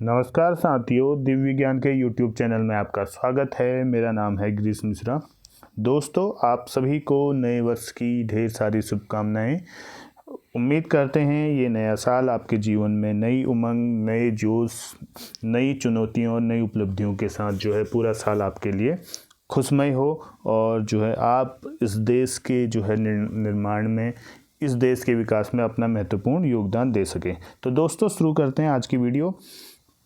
नमस्कार साथियों, दिव्य विज्ञान के YouTube चैनल में आपका स्वागत है। मेरा नाम है गिरीश मिश्रा। दोस्तों, आप सभी को नए वर्ष की ढेर सारी शुभकामनाएं। उम्मीद करते हैं ये नया साल आपके जीवन में नई उमंग, नए जोश, नई चुनौतियों और नई उपलब्धियों के साथ पूरा साल आपके लिए खुशमय हो और आप इस देश के निर्माण में, इस देश के विकास में अपना महत्वपूर्ण योगदान दे सकें। तो दोस्तों, शुरू करते हैं आज की वीडियो।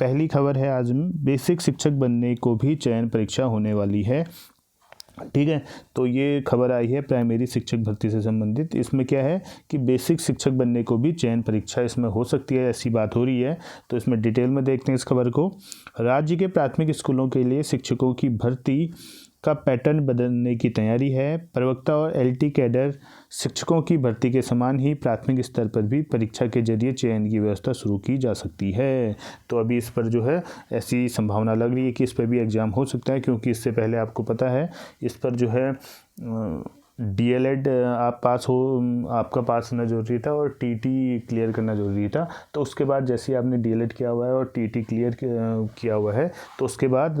पहली खबर है, आज बेसिक शिक्षक बनने को भी चयन परीक्षा होने वाली है। ठीक है, तो ये खबर आई है प्राइमरी शिक्षक भर्ती से संबंधित। इसमें क्या है कि बेसिक शिक्षक बनने को भी चयन परीक्षा इसमें हो सकती है, ऐसी बात हो रही है। तो इसमें डिटेल में देखते हैं इस खबर को। राज्य के प्राथमिक स्कूलों के लिए शिक्षकों की भर्ती का पैटर्न बदलने की तैयारी है। प्रवक्ता और एलटी कैडर शिक्षकों की भर्ती के समान ही प्राथमिक स्तर पर भी परीक्षा के जरिए चयन की व्यवस्था शुरू की जा सकती है। तो अभी इस पर ऐसी संभावना लग रही है कि इस पर भी एग्ज़ाम हो सकता है, क्योंकि इससे पहले आपको पता है इस पर डीएलएड आप पास हो, आपका पास होना जरूरी था और टीटी क्लियर करना जरूरी था। तो उसके बाद जैसे आपने डीएलएड किया हुआ है और टीटी क्लियर किया हुआ है, तो उसके बाद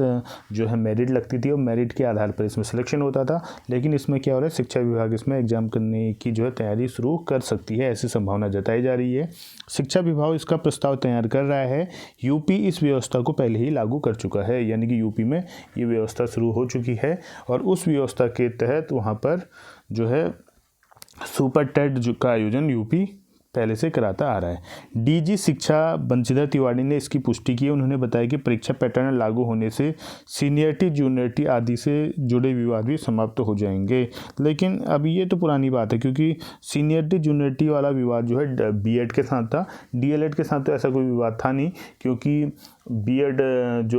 मेरिट लगती थी और मेरिट के आधार पर इसमें सिलेक्शन होता था। लेकिन इसमें क्या हो रहा है, शिक्षा विभाग इसमें एग्ज़ाम करने की तैयारी शुरू कर सकती है, ऐसी संभावना जताई जा रही है। शिक्षा विभाग इसका प्रस्ताव तैयार कर रहा है। यूपी इस व्यवस्था को पहले ही लागू कर चुका है, यानी कि यूपी में ये व्यवस्था शुरू हो चुकी है और उस व्यवस्था के तहत वहाँ पर सुपर टेट का आयोजन यूपी पहले से कराता आ रहा है। डीजी शिक्षा बंशीधर तिवारी ने इसकी पुष्टि की। उन्होंने बताया कि परीक्षा पैटर्न लागू होने से सीनियरिटी, जूनियरिटी आदि से जुड़े विवाद भी समाप्त हो जाएंगे। लेकिन अभी ये तो पुरानी बात है, क्योंकि सीनियरिटी जूनियरिटी वाला विवाद बीएड के साथ था। डीएलएड के साथ तो ऐसा कोई विवाद था नहीं, क्योंकि बीएड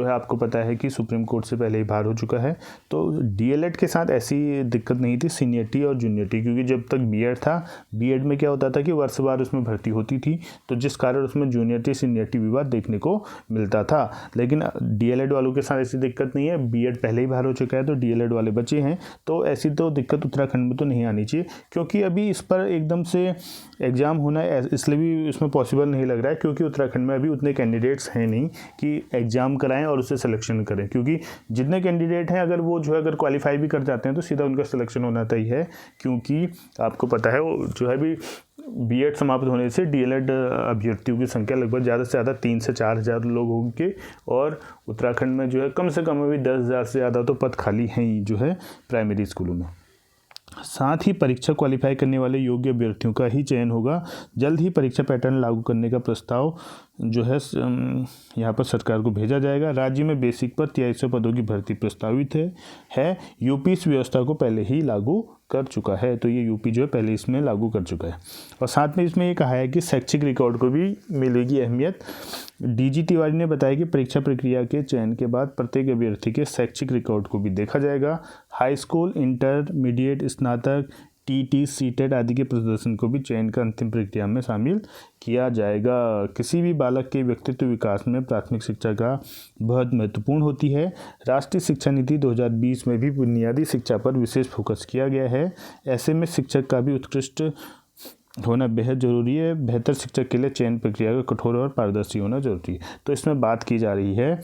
आपको पता है कि सुप्रीम कोर्ट से पहले ही बाहर हो चुका है। तो डीएलएड के साथ ऐसी दिक्कत नहीं थी, सीनियरिटी और जूनियरिटी, क्योंकि जब तक बीएड था, बीएड में क्या होता था कि वर्षवार उसमें भर्ती होती थी, तो जिस कारण उसमें जूनियरिटी सीनियरिटी विवाद देखने को मिलता था। लेकिन डीएलएड वालों के साथ ऐसी दिक्कत नहीं है, बीएड पहले ही बाहर हो चुका है, तो डीएलएड वाले बचे हैं। तो ऐसी तो दिक्कत उत्तराखंड में तो नहीं आनी चाहिए, क्योंकि अभी इस पर एकदम से एग्ज़ाम होना इसलिए भी इसमें पॉसिबल नहीं लग रहा है, क्योंकि उत्तराखंड में अभी उतने कैंडिडेट्स हैं नहीं कि एग्ज़ाम कराएं और उससे सिलेक्शन करें। क्योंकि जितने कैंडिडेट हैं, अगर वो अगर क्वालिफाई भी कर जाते हैं तो सीधा उनका सिलेक्शन होना तय है, क्योंकि आपको पता है वो भी बीएड समाप्त होने से डीएलएड अभ्यर्थियों की संख्या लगभग ज़्यादा से ज़्यादा 3 से 4 हज़ार लोग होंगे और उत्तराखंड में कम से कम अभी 10 हज़ार से ज़्यादा तो पद खाली हैं ही प्राइमरी स्कूलों में। साथ ही परीक्षा क्वालिफाई करने वाले योग्य अभ्यर्थियों का ही चयन होगा। जल्द ही परीक्षा पैटर्न लागू करने का प्रस्ताव यहाँ पर सरकार को भेजा जाएगा। राज्य में बेसिक पर 2300 पदों की भर्ती प्रस्तावित है। यूपी इस व्यवस्था को पहले ही लागू कर चुका है। तो ये यूपी पहले इसमें लागू कर चुका है। और साथ में इसमें ये कहा है कि शैक्षिक रिकॉर्ड को भी मिलेगी अहमियत। डीजी तिवारी ने बताया कि परीक्षा प्रक्रिया के चयन के बाद प्रत्येक अभ्यर्थी के शैक्षिक रिकॉर्ड को भी देखा जाएगा। हाई स्कूल, इंटरमीडिएट, स्नातक, टीटी, सीटेट आदि के प्रदर्शन को भी चयन का अंतिम प्रक्रिया में शामिल किया जाएगा। किसी भी बालक के व्यक्तित्व विकास में प्राथमिक शिक्षा का बहुत महत्वपूर्ण होती है। राष्ट्रीय शिक्षा नीति 2020 में भी बुनियादी शिक्षा पर विशेष फोकस किया गया है। ऐसे में शिक्षक का भी उत्कृष्ट होना बेहद ज़रूरी है। बेहतर शिक्षक के लिए चयन प्रक्रिया का कठोर और पारदर्शी होना जरूरी है। तो इसमें बात की जा रही है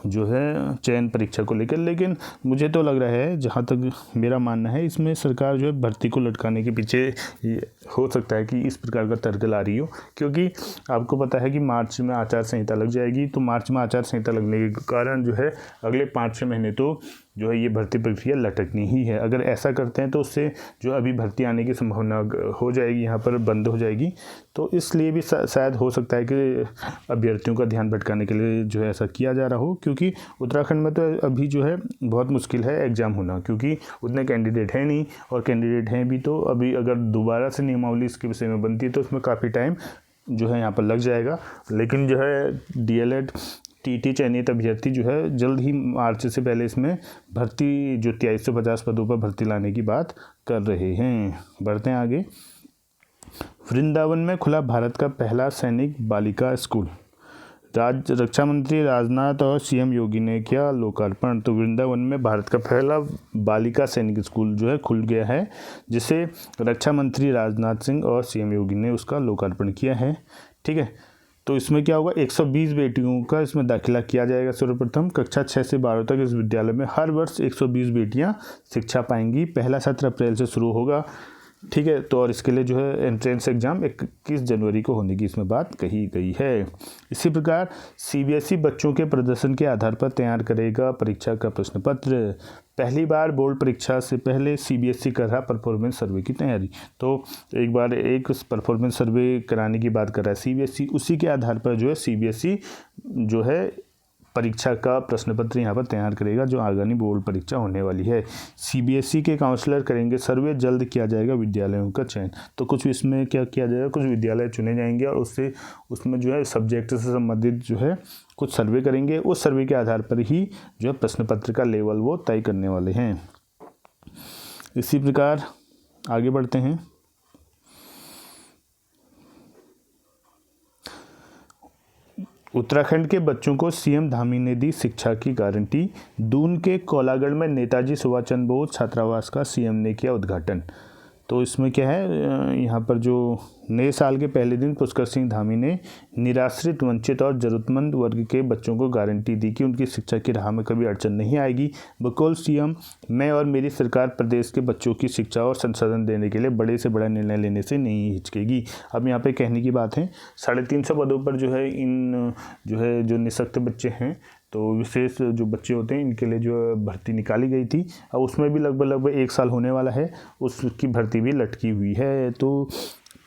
चयन परीक्षा को लेकर। लेकिन मुझे तो लग रहा है, जहाँ तक मेरा मानना है, इसमें सरकार भर्ती को लटकाने के पीछे हो सकता है कि इस प्रकार का तर्क ला रही हो, क्योंकि आपको पता है कि मार्च में आचार संहिता लग जाएगी। तो मार्च में आचार संहिता लगने के कारण अगले 5-6 महीने तो ये भर्ती प्रक्रिया लटकनी ही है। अगर ऐसा करते हैं तो उससे अभी भर्ती आने की संभावना हो जाएगी, यहाँ पर बंद हो जाएगी। तो इसलिए भी शायद हो सकता है कि अभ्यर्थियों का ध्यान भटकाने के लिए ऐसा किया जा रहा हो, क्योंकि उत्तराखंड में तो अभी बहुत मुश्किल है एग्ज़ाम होना, क्योंकि उतने कैंडिडेट हैं नहीं, और कैंडिडेट हैं भी तो अभी अगर दोबारा से नियमावली इसके विषय में बनती है तो उसमें काफ़ी टाइम यहाँ पर लग जाएगा। लेकिन डीएलएड, टीटी चयनित अभ्यर्थी जल्द ही मार्च से पहले इसमें भर्ती 2350 पदों पर भर्ती लाने की बात कर रहे हैं। बढ़ते हैं आगे। वृंदावन में खुला भारत का पहला सैनिक बालिका स्कूल। रक्षा मंत्री राजनाथ और सीएम योगी ने किया लोकार्पण। तो वृंदावन में भारत का पहला बालिका सैनिक स्कूल खुल गया है, जिसे रक्षा मंत्री राजनाथ सिंह और सीएम योगी ने उसका लोकार्पण किया है। ठीक है, तो इसमें क्या होगा, 120 बेटियों का इसमें दाखिला किया जाएगा। सर्वप्रथम कक्षा 6 से 12 तक इस विद्यालय में हर वर्ष 120 बेटियां शिक्षा पाएंगी। पहला सत्र अप्रैल से शुरू होगा, ठीक है। तो और इसके लिए जो है एंट्रेंस एग्ज़ाम 21 जनवरी को होने की इसमें बात कही गई है। इसी प्रकार सीबीएसई बच्चों के प्रदर्शन के आधार पर तैयार करेगा परीक्षा का प्रश्न पत्र। पहली बार बोर्ड परीक्षा से पहले सीबीएसई कर रहा परफॉर्मेंस सर्वे की तैयारी। तो एक बार एक परफॉर्मेंस सर्वे कराने की बात कर रहा है सीबीएसई, उसी के आधार पर जो है सीबीएसई जो है परीक्षा का प्रश्न पत्र यहाँ पर तैयार करेगा जो आगामी बोर्ड परीक्षा होने वाली है। सीबीएसई के काउंसलर करेंगे सर्वे, जल्द किया जाएगा विद्यालयों का चयन। तो कुछ इसमें क्या किया जाएगा, कुछ विद्यालय चुने जाएंगे और उसमें जो है सब्जेक्ट से संबंधित जो है कुछ सर्वे करेंगे। उस सर्वे के आधार पर ही जो है प्रश्न पत्र का लेवल वो तय करने वाले हैं। इसी प्रकार आगे बढ़ते हैं। उत्तराखंड के बच्चों को सीएम धामी ने दी शिक्षा की गारंटी। दून के कोलागढ़ में नेताजी सुभाष चंद्र बोस छात्रावास का सीएम ने किया उद्घाटन। तो इसमें क्या है, यहाँ पर जो नए साल के पहले दिन पुष्कर सिंह धामी ने निराश्रित, वंचित और जरूरतमंद वर्ग के बच्चों को गारंटी दी कि उनकी शिक्षा की राह में कभी अड़चन नहीं आएगी। बकौल सीएम, मैं और मेरी सरकार प्रदेश के बच्चों की शिक्षा और संसाधन देने के लिए बड़े से बड़ा निर्णय लेने से नहीं हिचकेगी। अब यहाँ पे कहने की बात है 350 पदों पर जो है इन जो निःशक्त बच्चे हैं, तो विशेष जो बच्चे होते हैं इनके लिए जो भर्ती निकाली गई थी। अब उसमें भी लगभग 1 साल होने वाला है, उसकी भर्ती भी लटकी हुई है। तो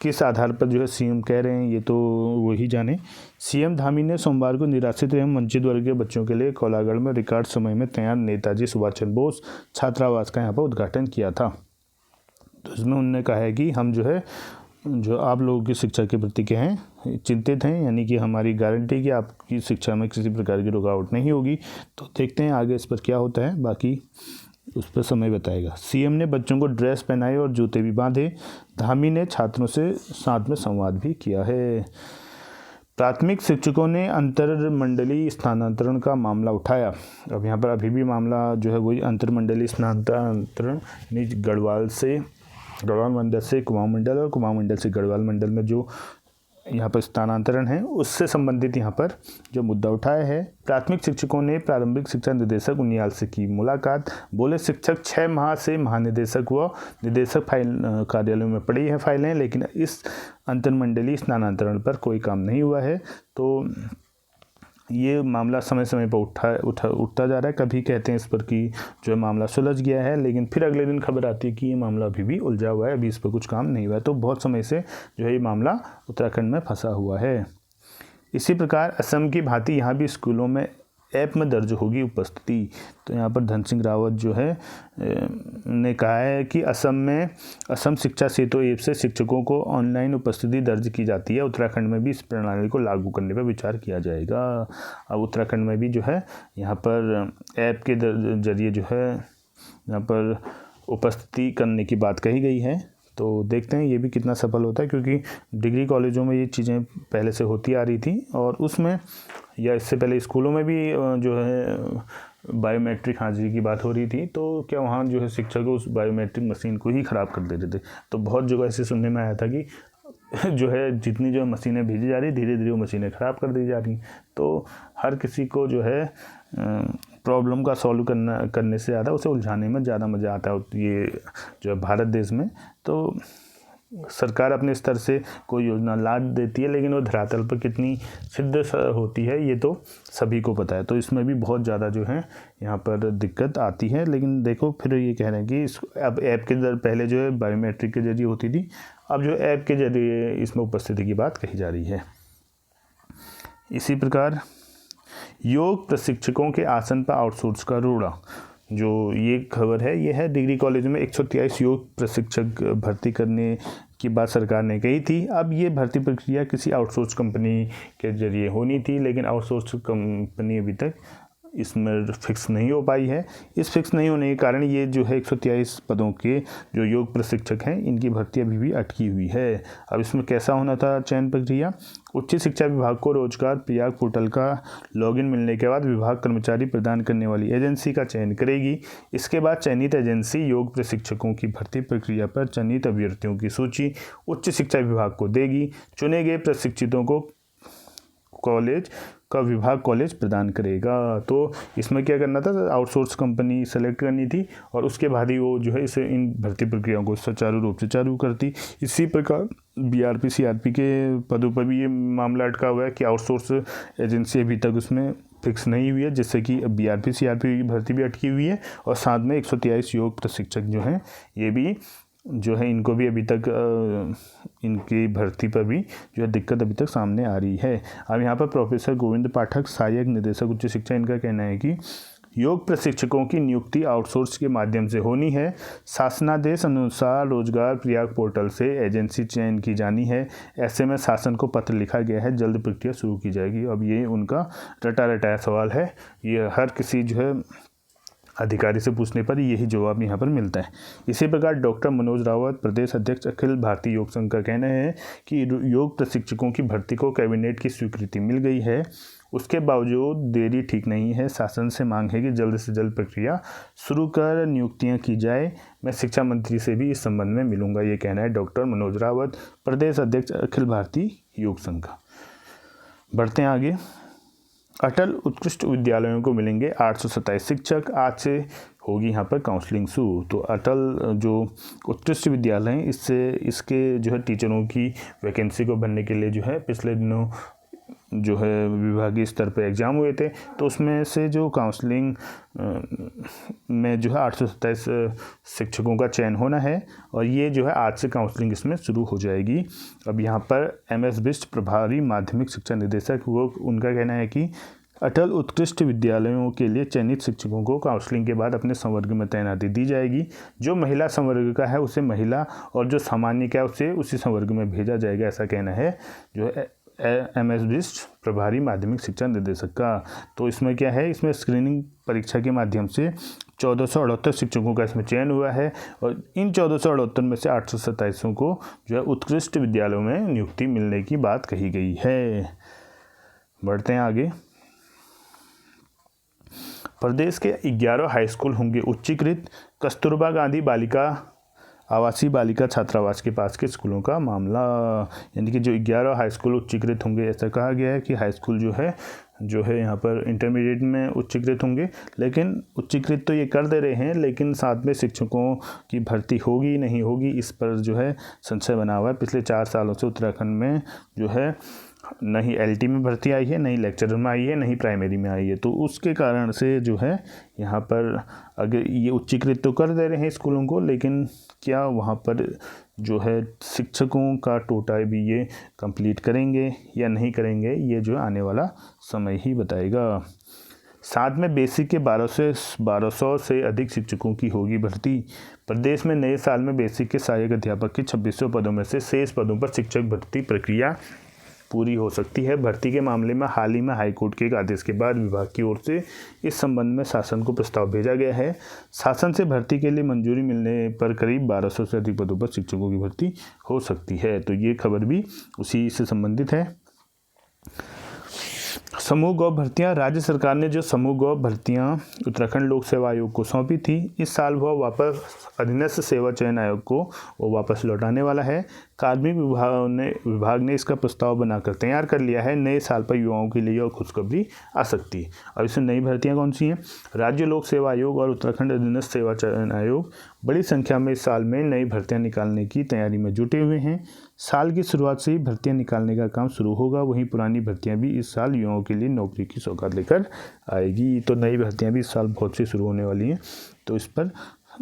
किस आधार पर जो है सीएम कह रहे हैं ये तो वही जाने। सीएम धामी ने सोमवार को निराश्रित एवं वंचित वर्ग के बच्चों के लिए कोलागढ़ में रिकॉर्ड समय में तैयार नेताजी सुभाष चंद्र बोस छात्रावास का यहाँ पर उद्घाटन किया था। तो इसमें उन्होंने कहा है कि हम जो आप लोगों की शिक्षा के प्रति क्या हैं, चिंतित हैं, यानी कि हमारी गारंटी कि आपकी शिक्षा में किसी प्रकार की रुकावट नहीं होगी। तो देखते हैं आगे इस पर क्या होता है, बाकी उस पर समय बताएगा। सीएम ने बच्चों को ड्रेस पहनाई और जूते भी बांधे। धामी ने छात्रों से साथ में संवाद भी किया है। प्राथमिक शिक्षकों ने अंतरमंडलीय स्थानांतरण का मामला उठाया। अब यहाँ पर अभी भी मामला जो है वही अंतरमंडलीय स्थानांतरण, गढ़वाल मंडल से कुमाऊं मंडल और कुमाऊं मंडल से गढ़वाल मंडल में जो यहाँ पर स्थानांतरण है उससे संबंधित यहाँ पर जो मुद्दा उठाया है। प्राथमिक शिक्षकों ने प्रारंभिक शिक्षा निदेशक उनियाल से की मुलाकात। बोले शिक्षक 6 माह से महानिदेशक व निदेशक कार्यालयों में पड़ी हैं फाइलें, लेकिन इस अंतरमंडलीय स्थानांतरण पर कोई काम नहीं हुआ है। तो ये मामला समय समय पर उठता जा रहा है। कभी कहते हैं इस पर कि जो है मामला सुलझ गया है, लेकिन फिर अगले दिन खबर आती है कि ये मामला अभी भी उलझा हुआ है, अभी इस पर कुछ काम नहीं हुआ है। तो बहुत समय से जो है ये मामला उत्तराखंड में फंसा हुआ है। इसी प्रकार असम की भांति यहाँ भी स्कूलों में ऐप में दर्ज होगी उपस्थिति। तो यहाँ पर धन सिंह रावत जो है ने कहा है कि असम शिक्षा सेतु ऐप से शिक्षकों को ऑनलाइन उपस्थिति दर्ज की जाती है। उत्तराखंड में भी इस प्रणाली को लागू करने पर विचार किया जाएगा। अब उत्तराखंड में भी जो है यहाँ पर ऐप के जरिए जो है यहाँ पर उपस्थिति करने की बात कही गई है। तो देखते हैं ये भी कितना सफल होता है, क्योंकि डिग्री कॉलेजों में ये चीज़ें पहले से होती आ रही थी और उसमें या इससे पहले स्कूलों में भी जो है बायोमेट्रिक हाजिरी की बात हो रही थी। तो क्या वहाँ जो है शिक्षक उस बायोमेट्रिक मशीन को ही ख़राब कर देते थे। तो बहुत जगह ऐसे सुनने में आया था कि जो है जितनी जो मशीनें भेजी जा रही धीरे धीरे वो मशीनें ख़राब कर दी जा रही। तो हर किसी को जो है प्रॉब्लम का सॉल्व करने से ज़्यादा उसे उलझाने में ज़्यादा मज़ा आता है ये जो है भारत देश में। तो सरकार अपने स्तर से कोई योजना ला देती है, लेकिन वो धरातल पर कितनी सिद्ध होती है ये तो सभी को पता है। तो इसमें भी बहुत ज़्यादा जो है यहाँ पर दिक्कत आती है। लेकिन देखो फिर ये कह रहे हैं कि अब ऐप के पहले जो है बायोमेट्रिक के जरिए होती थी, अब जो ऐप के जरिए इसमें उपस्थिति की बात कही जा रही है। इसी प्रकार योग प्रशिक्षकों के आसन पर आउटसोर्स का रोड़ा, जो ये खबर है ये है डिग्री कॉलेज में 123 योग प्रशिक्षक भर्ती करने की बात सरकार ने कही थी। अब ये भर्ती प्रक्रिया किसी आउटसोर्स कंपनी के जरिए होनी थी, लेकिन आउटसोर्स कंपनी अभी तक इसमें फिक्स नहीं हो पाई है। इस फिक्स नहीं होने के कारण ये जो है 123 पदों के जो योग प्रशिक्षक हैं इनकी भर्ती अभी भी अटकी हुई है। अब इसमें कैसा होना था चयन प्रक्रिया, उच्च शिक्षा विभाग को रोजगार प्रयाग पोर्टल का लॉगिन मिलने के बाद विभाग कर्मचारी प्रदान करने वाली एजेंसी का चयन करेगी। इसके बाद चयनित एजेंसी योग प्रशिक्षकों की भर्ती प्रक्रिया पर चयनित अभ्यर्थियों की सूची उच्च शिक्षा विभाग को देगी। चुने गए प्रशिक्षितों को कॉलेज का विभाग कॉलेज प्रदान करेगा। तो इसमें क्या करना था, आउटसोर्स कंपनी सेलेक्ट करनी थी और उसके बाद ही वो जो है इसे इन भर्ती प्रक्रियाओं को सुचारू रूप से चालू करती। इसी प्रकार बीआरपी सीआरपी के पदों पर भी ये मामला अटका हुआ है कि आउटसोर्स एजेंसी अभी तक उसमें फिक्स नहीं हुई है, जिससे कि बीआरपी सीआरपी की भर्ती भी अटकी हुई है और साथ में 123 योग प्रशिक्षक जो हैं ये भी जो है इनको भी अभी तक इनकी भर्ती पर भी जो है दिक्कत अभी तक सामने आ रही है। अब यहाँ पर प्रोफेसर गोविंद पाठक, सहायक निदेशक उच्च शिक्षा, इनका कहना है कि योग प्रशिक्षकों की नियुक्ति आउटसोर्स के माध्यम से होनी है। शासनादेश अनुसार रोजगार प्रयाग पोर्टल से एजेंसी चयन की जानी है। ऐसे में शासन को पत्र लिखा गया है, जल्द प्रक्रिया शुरू की जाएगी। अब ये उनका रटा रटाया सवाल है, ये हर किसी जो है अधिकारी से पूछने पर यही जवाब यहाँ पर मिलता है। इसी प्रकार डॉक्टर मनोज रावत, प्रदेश अध्यक्ष अखिल भारतीय योग संघ का कहना है कि योग प्रशिक्षकों की भर्ती को कैबिनेट की स्वीकृति मिल गई है, उसके बावजूद देरी ठीक नहीं है। शासन से मांग है कि जल्द से जल्द प्रक्रिया शुरू कर नियुक्तियां की जाए। मैं शिक्षा मंत्री से भी इस संबंध में मिलूंगा, ये कहना है डॉक्टर मनोज रावत, प्रदेश अध्यक्ष अखिल भारतीय योग संघ का। बढ़ते हैं आगे। अटल उत्कृष्ट विद्यालयों को मिलेंगे 827 शिक्षक, आज से होगी यहाँ पर काउंसलिंग शुरू। तो अटल जो उत्कृष्ट विद्यालय हैं इसके जो है टीचरों की वैकेंसी को भरने के लिए जो है पिछले दिनों जो है विभागीय स्तर पर एग्ज़ाम हुए थे, तो उसमें से जो काउंसलिंग में जो है 827 शिक्षकों का चयन होना है और ये जो है आज से काउंसलिंग इसमें शुरू हो जाएगी। अब यहाँ पर MS बिष्ट, प्रभारी माध्यमिक शिक्षा निदेशक, वो उनका कहना है कि अटल उत्कृष्ट विद्यालयों के लिए चयनित शिक्षकों को काउंसलिंग के बाद अपने संवर्ग में तैनाती दी जाएगी। जो महिला संवर्ग का है उसे महिला और जो सामान्य का है उसे उसी संवर्ग में भेजा जाएगा, ऐसा कहना है जो है MS बिष्ट, प्रभारी माध्यमिक शिक्षा निदेशक का। तो इसमें क्या है, इसमें स्क्रीनिंग परीक्षा के माध्यम से 1478 शिक्षकों का इसमें चयन हुआ है और इन 1478 में से 827 को जो है उत्कृष्ट विद्यालयों में नियुक्ति मिलने की बात कही गई है। बढ़ते हैं आगे। प्रदेश के 11 हाई स्कूल होंगे उच्चीकृत। कस्तूरबा गांधी बालिका आवासीय बालिका छात्रावास के पास के स्कूलों का मामला, यानी कि जो 11 हाई स्कूल उच्चीकृत होंगे, ऐसा कहा गया है कि हाई स्कूल जो है यहाँ पर इंटरमीडिएट में उच्चीकृत होंगे। लेकिन उच्चीकृत तो ये कर दे रहे हैं, लेकिन साथ में शिक्षकों की भर्ती होगी नहीं होगी इस पर जो है संशय बना हुआ है। पिछले 4 सालों से उत्तराखंड में जो है नहीं LT में भर्ती आई है, नहीं लेक्चरर में आई है, नहीं प्राइमरी में आई है। तो उसके कारण से जो है यहाँ पर अगर ये उच्चीकृत तो कर दे रहे हैं स्कूलों को, लेकिन क्या वहाँ पर जो है शिक्षकों का टोटा भी ये कंप्लीट करेंगे या नहीं करेंगे, ये जो आने वाला समय ही बताएगा। साथ में बेसिक के 1200 से अधिक शिक्षकों की होगी भर्ती। प्रदेश में नए साल में बेसिक के सहायक अध्यापक के 2600 पदों में से शेष पदों पर शिक्षक भर्ती प्रक्रिया पूरी हो सकती है। भर्ती के मामले में हाल ही में हाईकोर्ट के एक आदेश के बाद विभाग की ओर से इस संबंध में शासन को प्रस्ताव भेजा गया है। शासन से भर्ती के लिए मंजूरी मिलने पर करीब 1200 से अधिक पदों पर शिक्षकों की भर्ती हो सकती है। तो ये खबर भी उसी से संबंधित है। समूह गौ भर्तियां, राज्य सरकार ने जो समूह गौ भर्तियां उत्तराखंड लोक सेवा आयोग को सौंपी थी, इस साल वह वापस अधीनस्थ सेवा चयन आयोग को वो वापस लौटाने वाला है। कार्मिक विभाग ने इसका प्रस्ताव बनाकर तैयार कर लिया है। नए साल पर युवाओं के लिए यह खुशखबरी आ सकती है। अब इसमें नई भर्तियां कौन सी हैं? राज्य लोक सेवा आयोग और उत्तराखंड अधीनस्थ सेवा चयन आयोग बड़ी संख्या में इस साल में नई भर्तियां निकालने की तैयारी में जुटे हुए हैं। साल की शुरुआत से ही भर्तियां निकालने का काम शुरू होगा। वहीं पुरानी भर्तियां भी इस साल युवाओं के लिए नौकरी की सौगात लेकर आएगी। तो नई भर्तियां भी इस साल बहुत सी शुरू होने वाली हैं, तो इस पर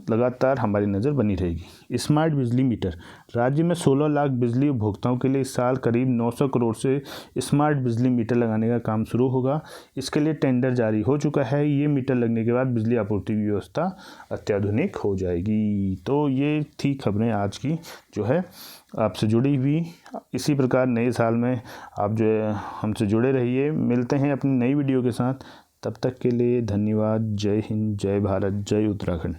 लगातार हमारी नज़र बनी रहेगी। स्मार्ट बिजली मीटर, राज्य में 16 लाख बिजली उपभोक्ताओं के लिए इस साल करीब 900 करोड़ से स्मार्ट बिजली मीटर लगाने का काम शुरू होगा। इसके लिए टेंडर जारी हो चुका है। ये मीटर लगने के बाद बिजली आपूर्ति की व्यवस्था अत्याधुनिक हो जाएगी। तो ये थी खबरें आज की जो है आपसे जुड़ी हुई। इसी प्रकार नए साल में आप जो है हमसे जुड़े रहिए। मिलते हैं अपनी नई वीडियो के साथ। तब तक के लिए धन्यवाद। जय हिंद, जय भारत, जय उत्तराखंड।